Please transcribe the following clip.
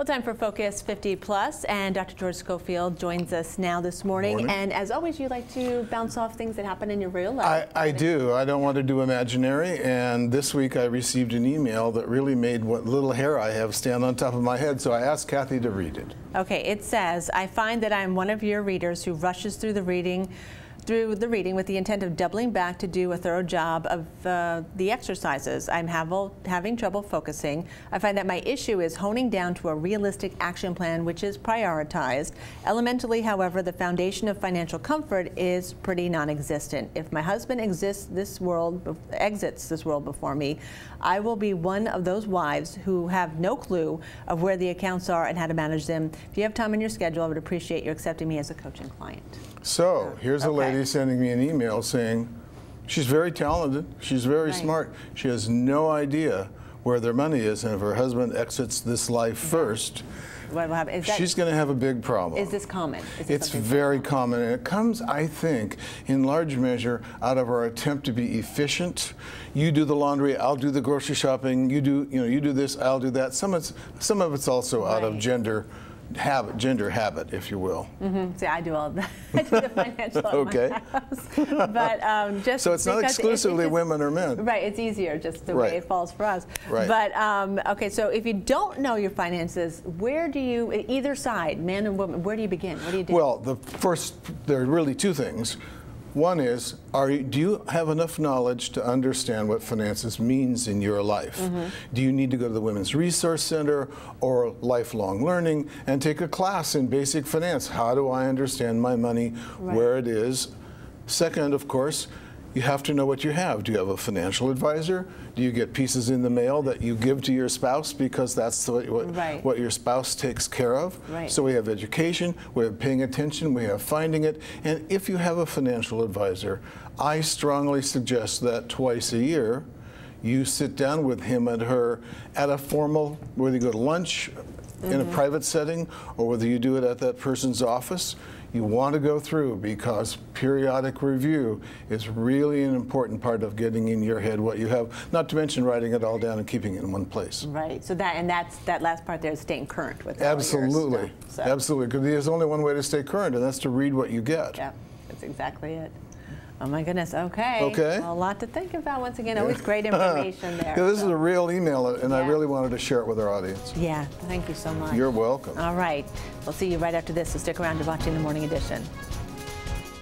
Well, time for Focus 50 Plus, and Dr. George Schofield joins us now this morning. And as always, you like to bounce off things that happen in your real life. I do. I don't want to do imaginary, and this week I received an email that really made what little hair I have stand on top of my head, so I asked Kathy to read it. Okay, it says, I find that I'm one of your readers who rushes through the reading with the intent of doubling back to do a thorough job of the exercises. I'm having trouble focusing. I find that my issue is honing down to a realistic action plan which is prioritized. Elementally, however, the foundation of financial comfort is pretty non-existent. If my husband exits this world before me, I will be one of those wives who have no clue of where the accounts are and how to manage them. If you have time in your schedule, I would appreciate you accepting me as a coaching client. So here's a lady sending me an email saying she's very talented, she's very smart, she has no idea where their money is, and if her husband exits this life first, what will happen? She's going to have a big problem. Is this common? It's very common, and it comes, I think, in large measure out of our attempt to be efficient. You do the laundry, I'll do the grocery shopping. You do this, I'll do that. Some of it's also out of gender habit, if you will. See, I do all of that. I do the financial at my house. But just so it's not exclusively women or men. Right, it's easier just the way it falls for us. Right. But okay, so if you don't know your finances, where do you, either side, man and woman, where do you begin? What do you do? Well, there are really two things. One is, do you have enough knowledge to understand what finances means in your life? Do you need to go to the Women's Resource Center or Lifelong Learning and take a class in basic finance? How do I understand my money, where it is? Second, of course, you have to know what you have. Do you have a financial advisor? Do you get pieces in the mail that you give to your spouse because that's what your spouse takes care of? So we have education, we have paying attention, we have finding it. And if you have a financial advisor, I strongly suggest that twice a year you sit down with him and her at a formal, whether you go to lunch in a private setting or whether you do it at that person's office. You want to go through, because periodic review is really an important part of getting in your head what you have, not to mention writing it all down and keeping it in one place. Right, so that last part there is staying current with Absolutely, all your stuff, so. Absolutely, because there's only one way to stay current, and that's to read what you get. Yeah, that's exactly it. Oh my goodness, okay. Well, a lot to think about. Once again, always great information there. This is a real email, and I really wanted to share it with our audience. Yeah, thank you so much. You're welcome. All right, we'll see you right after this, so stick around to watching the Morning Edition.